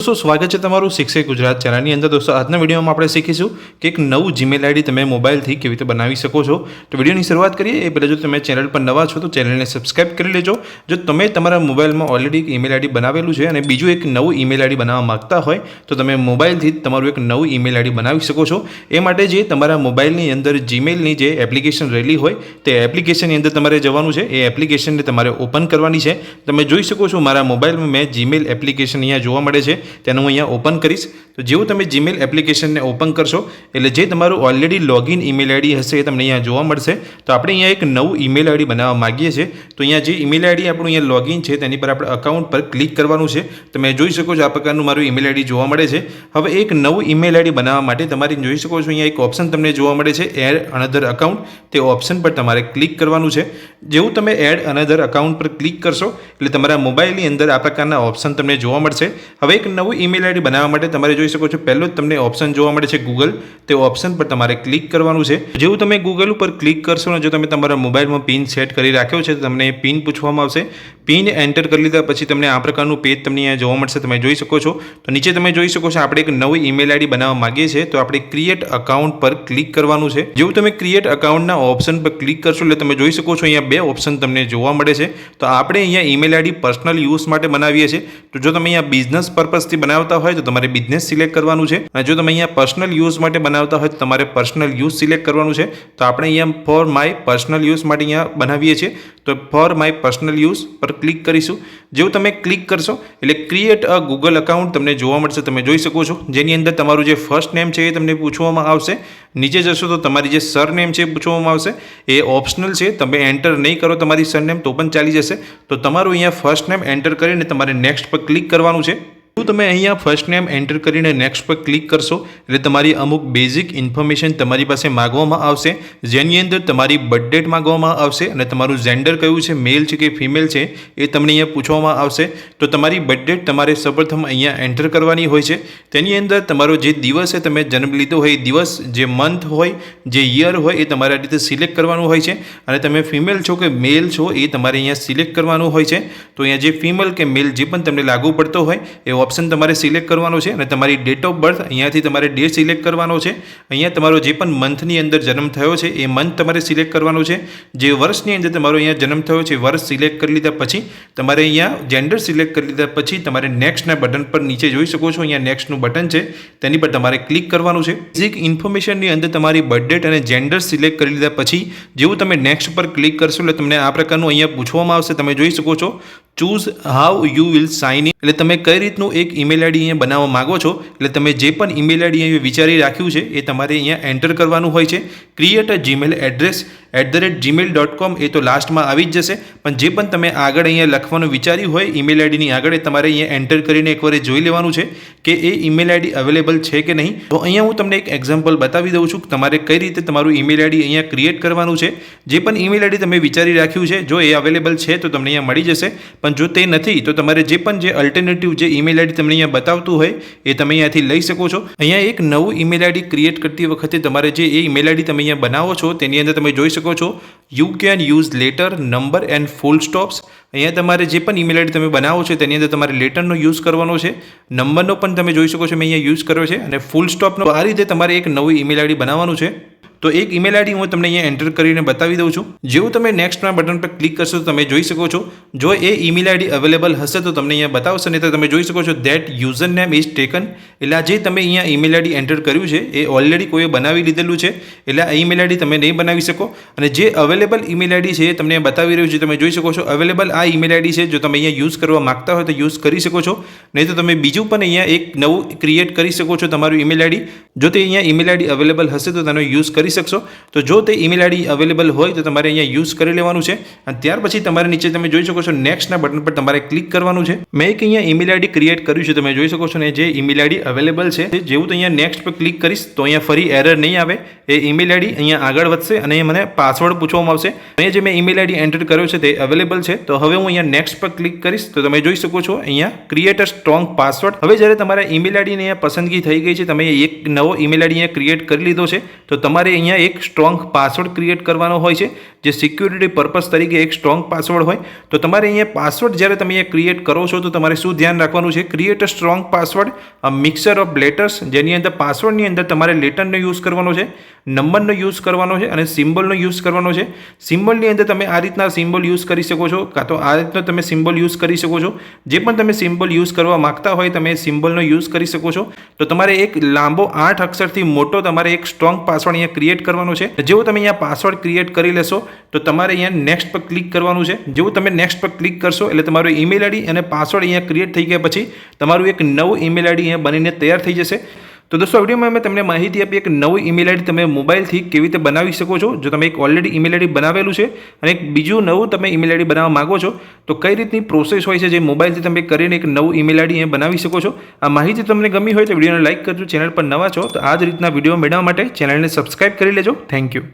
दोस्तों स्वागत है तमारू शिक्षक गुजरात चैनल अंदर। दोस्तों आज वीडियो में આપણે શીખીશું કે એક નવું જીમેલ આઈડી તમે મોબાઈલથી કેવી રીતે બનાવી શકો છો। તો વિડીયોની શરૂઆત કરીએ એ પહેલાં જો તમે ચેનલ પર નવા છો તો ચેનલને સબસ્ક્રાઇબ કરી લેજો। જો તમે તમારા મોબાઈલમાં ઓલરેડી એક ઈમેલ આઈડી બનાવેલું છે અને બીજું એક નવું ઈમેલ આઈડી બનાવવા માંગતા હોય તો તમે મોબાઈલથી તમારું એક નવું ઈમેલ આઈડી બનાવી શકો છો। એ માટે જે તમારા મોબાઈલની અંદર જીમેલની જે એપ્લિકેશન રહેલી હોય તે એપ્લિકેશનની અંદર તમારે જવાનું છે। એ એપ્લિકેશનને તમારે ઓપન કરવાની છે। તમે જોઈ શકો છો મારા મોબાઈલમાં મેં જીમેલ એપ્લિકેશન અહીંયા જોવા મળે છે તેનું હું અહીંયા ઓપન કરીશ। તો જેવું તમે જીમેલ એપ્લિકેશનને ઓપન કરશો એટલે જે તમારું ઓલરેડી લોગિન ઈમેલ આઈડી હશે એ તમને અહીંયા જોવા મળશે। તો આપણે અહીંયા એક નવું ઈમેલ આઈડી બનાવવા માંગીએ છીએ। તો અહીંયા જે ઈમેલ આઈડી આપણું અહીંયા લોગિન છે તેની પર આપણે અકાઉન્ટ પર ક્લિક કરવાનું છે। તમે જોઈ શકો છો આ પ્રકારનું મારું ઈમેલ આઈડી જોવા મળે છે। હવે એક નવું ઈમેલ આઈડી બનાવવા માટે તમારે જોઈ શકો છો અહીંયા એક ઓપ્શન તમને જોવા મળે છે એડ અનધર અકાઉન્ટ। તે ઓપ્શન પર તમારે ક્લિક કરવાનું છે। જેવું તમે એડ અનધર અકાઉન્ટ પર ક્લિક કરશો એટલે તમારા મોબાઈલની અંદર આ પ્રકારના ઓપ્શન તમને જોવા મળશે। હવે એક નવું ઈમેલ આઈડી બનાવવા માટે તમારે જોઈ શકો છો પહેલો જ તમને ઓપ્શન જોવા મળે છે ગૂગલ। તે ઓપ્શન પર તમારે ક્લિક કરવાનું છે। જેવું તમે ગૂગલ ઉપર ક્લિક કરશો ને જો તમે તમારા મોબાઈલમાં પિન સેટ કરી રાખ્યો છે તો તમને પિન પૂછવામાં આવશે। પિન એન્ટર કરી લીધા પછી તમને આ પ્રકારનું પેજ તમને અહીંયા જોવા મળશે। તમે જોઈ શકો છો તો નીચે તમે જોઈ શકો છો આપણે એક નવી ઈમેલ આઈડી બનાવવા માંગીએ છીએ તો આપણે ક્રિએટ અકાઉન્ટ પર ક્લિક કરવાનું છે। જેવું તમે ક્રિએટ અકાઉન્ટના ઓપ્શન પર ક્લિક કરશો એટલે તમે જોઈ શકો છો અહીંયા બે ઓપ્શન તમને જોવા મળે છે। તો આપણે અહીંયા ઈમેલ આઈડી પર્સનલ યુઝ માટે બનાવીએ છીએ। તો જો તમે અહીંયા બિઝનેસ પર્પઝથી બનાવતા હોય તો તમારે બિઝનેસ સિલેક્ટ કરવાનું છે અને જો તમે અહીંયા પર્સનલ યુઝ માટે બનાવતા હોય તો તમારે પર્સનલ યુઝ સિલેક્ટ કરવાનું છે। તો આપણે અહીંયા ફોર માય પર્સનલ યુઝ માટે અહીંયા બનાવીએ છીએ તો ફોર માય પર્સનલ યુઝ પર ક્લિક કરીશું। જેવું તમે ક્લિક કરશો એટલે ક્રિએટ અ ગૂગલ અકાઉન્ટ તમને જોવા મળશે। તમે જોઈ શકો છો જેની અંદર તમારું જે ફર્સ્ટ નેમ છે એ તમને પૂછવામાં આવશે। નીચે જશો તો તમારી જે સરનેમ છે એ પૂછવામાં આવશે। એ ઓપ્શનલ છે, તમે એન્ટર નહીં કરો તમારી સરનેમ તો પણ ચાલી જશે। તો તમારું અહીંયા ફર્સ્ટ નેમ એન્ટર કરીને તમારે નેક્સ્ટ પર ક્લિક કરવાનું છે। તમે અહીંયા ફર્સ્ટ નેમ એન્ટર કરીને નેક્સ્ટ પર ક્લિક કરશો એટલે તમારી અમુક બેઝિક ઇન્ફોર્મેશન તમારી પાસે માગવામાં આવશે। જેની અંદર તમારી બર્થ ડેટ માગવામાં આવશે અને તમારું જેન્ડર કયું છે, મેલ છે કે ફિમેલ છે એ તમને અહીંયા પૂછવામાં આવશે। તો તમારી બર્થ ડેટ તમારે સૌપ્રથમ અહીંયા એન્ટર કરવાની હોય છે। તેની અંદર તમારો જે દિવસે તમે જન્મ લીધો હોય એ દિવસ, જે મંથ હોય, જે યર હોય એ તમારે આ રીતે સિલેક્ટ કરવાનું હોય છે। અને તમે ફિમેલ છો કે મેલ છો એ તમારે અહીંયા સિલેક્ટ કરવાનું હોય છે। તો અહીંયા જે ફિમેલ કે મેલ જે પણ તમને લાગુ પડતો હોય એ ઓપ્શન તમારે સિલેક્ટ કરવાનો છે અને તમારી ડેટ ઓફ બર્થ અહીંયાથી તમારે ડેટ સિલેક્ટ કરવાનો છે। અહીંયા તમારો જે પણ મંથની અંદર જન્મ થયો છે એ મંથ તમારે સિલેક્ટ કરવાનો છે। જે વર્ષની અંદર તમારો અહીંયા જન્મ થયો છે વર્ષ સિલેક્ટ કરી લીધા પછી તમારે અહીંયા જેન્ડર સિલેક્ટ કરી લીધા પછી તમારે નેક્સ્ટના બટન પર નીચે જોઈ શકો છો અહીંયા નેક્સ્ટનું બટન છે તેની પર તમારે ક્લિક કરવાનું છે। બેઝિક ઇન્ફોર્મેશનની અંદર તમારી બર્થ ડેટ અને જેન્ડર સિલેક્ટ કરી લીધા પછી જેવું તમે નેક્સ્ટ પર ક્લિક કરશો એટલે તમને આ પ્રકારનું અહીંયા પૂછવામાં આવશે। તમે જોઈ શકો છો choose how you will sign in, એટલે તમે કઈ રીતનું એક ઈમેલ આઈડી અહીંયા બનાવવા માગો છો એટલે તમે જે પણ ઈમેલ આઈડી અહીંયા વિચારી રાખ્યું છે એ તમારે અહીંયા એન્ટર કરવાનું હોય છે। Create a Gmail address @gmail.com એ તો લાસ્ટમાં આવી જ જશે, પણ જે પણ તમે આગળ અહીંયા લખવાનું વિચાર્યું હોય ઈમેલ આઈડીની આગળ એ તમારે અહીંયા એન્ટર કરીને એકવાર જોઈ લેવાનું છે કે એ ઈમેલ આઈડી અવેલેબલ છે કે નહીં। તો અહીંયા હું તમને એક એક્ઝામ્પલ બતાવી દઉં છું તમારે કઈ રીતે તમારું ઈમેલ આઈડી અહીંયા ક્રિએટ કરવાનું છે। જે પણ ઈમેલ આઈડી તમે વિચારી રાખ્યું છે જો એ અવેલેબલ છે તો તમને અહીંયા મળી જશે, પણ જો તે નથી તો તમારે જે પણ જે અલ્ટરનેટિવ જે ઈમેલ આઈડી તમને અહીંયા બતાવતું હોય એ તમે અહીંયાથી લઈ શકો છો। અહીંયા એક નવું ઈમેલ આઈડી ક્રિએટ કરતી વખતે તમારે જે એ ઈમેલ આઈડી તમે અહીંયા બનાવો છો તેની અંદર તમે જોઈ શકો છો you can use letter, number and full stops. અહીંયા તમારે જે પણ ઈમેલ આઈડી તમે બનાવો છો તેની અંદર તમારે લેટરનો યુઝ કરવાનો છે, નંબરનો પણ તમે જોઈ શકો છો મેં અહીંયા યુઝ કર્યો છે અને ફૂલ સ્ટોપનો। આ રીતે તમારે એક નવું ઈમેલ આઈડી બનાવવાનું છે। તો એક ઈમેલ આઈડી હું તમને અહીંયા એન્ટર કરીને બતાવી દઉં છું। જેવું તમે નેક્સ્ટના બટન પર ક્લિક કરશો તો તમે જોઈ શકો છો જો એ ઈમેલ આઈડી અવેલેબલ હશે તો તમને અહીંયા બતાવશે, નહીં તો તમે જોઈ શકો છો that user name is taken, એટલે આ જે તમે અહીંયા ઈમેલ આઈડી એન્ટર કર્યું છે એ ઓલરેડી કોઈએ બનાવી લીધેલું છે એટલે આ ઈમેલ આઈડી તમે નહીં બનાવી શકો। અને જે અવેલેબલ ઈમેલ આઈડી છે એ તમને બતાવી રહ્યું છે, તમે જોઈ શકો છો અવેલેબલ આ ઈમેલ આઈડી છે। જો તમે અહીંયા યુઝ કરવા માગતા હોય તો યુઝ કરી શકો છો, નહીં તો તમે બીજું પણ અહીંયા એક નવું ક્રિએટ કરી શકો છો તમારું ઈમેલ આઈડી। જો તે અહીંયા ઈમેલ આઈડી અવેલેબલ હશે તો તેનો યુઝ કરી શકશો। તો જો તે ઈમેલ આઈડી અવેલેબલ હોય તો તમારે અહીંયા યુઝ કરી લેવાનું છે અને ત્યાર પછી તમારે નીચે તમે જોઈ શકો છો નેક્સ્ટના બટન પર તમારે ક્લિક કરવાનું છે। મેં એક અહીંયા ઈમેલ આઈડી ક્રિએટ કર્યું છે, તમે જોઈ શકો છો ને જે ઈમેલ આઈડી અવેલેબલ છે જેવું તો અહીંયા નેક્સ્ટ પર ક્લિક કરીશ તો અહીંયા ફરી એરર નહીં આવે, એ ઈમેલ આઈડી અહીંયા આગળ વધશે અને મને પાસવર્ડ પૂછવામાં આવશે। અહીંયા જે મેં ઈમેલ આઈડી એન્ટર કર્યો છે તે અવેલેબલ છે તો હવે હું અહીંયા નેક્સ્ટ પર ક્લિક કરીશ તો તમે જોઈ શકો છો અહીંયા ક્રિએટ અ સ્ટ્રોંગ પાસવર્ડ। હવે જ્યારે તમારા ઈમેલ આઈડીને અહીંયા પસંદગી થઈ ગઈ છે, તમે એક નવો ઈમેલ આઈડી અહીંયા ક્રિએટ કરી લીધો છે તો તમારે અહીંયા એક સ્ટ્રોંગ પાસવર્ડ ક્રિએટ કરવાનો હોય છે, જે સિક્યુરિટી પર્પઝ તરીકે એક સ્ટ્રોંગ પાસવર્ડ હોય. તો તમારે અહીંયા પાસવર્ડ જ્યારે તમે અહીંયા ક્રિએટ કરો છો તો તમારે શું ધ્યાન રાખવાનું છે, create a strong password, a mixer of letters, જેની અંદર પાસવર્ડની અંદર તમારે લેટરનો યુઝ કરવાનો છે, નંબરનો યુઝ કરવાનો છે અને સિમ્બોલનો યુઝ કરવાનો છે. સિમ્બોલની અંદર તમે આ રીતના સિમ્બોલ યુઝ કરી શકો છો, કાં તો આ રીતનો તમે સિમ્બોલ યુઝ કરી શકો છો. જે પણ તમે સિમ્બોલ યુઝ કરવા માગતા હોય તમે સિમ્બોલનો યુઝ કરી શકો છો. તો તમારે એક લાંબો 8 અક્ષરથી મોટો તમારે એક સ્ટ્રોંગ પાસવર્ડ અહીંયા ક્રિએટ કરવાનો છે. જેવું તમે અહીંયા પાસવર્ડ ક્રિએટ કરી લેશો તો તમારે અહીંયા નેક્સ્ટ પર ક્લિક કરવાનું છે. જેવું તમે નેક્સ્ટ પર ક્લિક કરશો એટલે તમારું ઈમેલ આઈડી અને પાસવર્ડ અહીંયા ક્રિએટ થઈ ગયા પછી તમારું એક નવું ઈમેલ આઈડી અહીંયા બનીને તૈયાર થઈ જશે. તો દોસ્તો વિડીયોમાં મેં તમને માહિતી આપી એક નવું ઈમેલ આઈડી તમે મોબાઈલથી કેવી રીતે બનાવી શકો છો. જો તમે એક ઓલરેડી ઈમેલ આઈડી બનાવેલું છે અને એક બીજું નવું તમે ઈમેલ આઈડી બનાવવા માગો છો તો કઈ રીતની પ્રોસેસ હોય છે જે મોબાઈલથી તમે કરીને એક નવું ઈમેલ આઈડી અહીંયા બનાવી શકો છો. આ માહિતી તમને ગમી હોય તો વિડીયોને લાઇક કરજો. ચેનલ પર નવા છો તો આ જ રીતના વિડીયો મેળવવા માટે ચેનલને સબસ્ક્રાઇબ કરી લેજો. Thank you.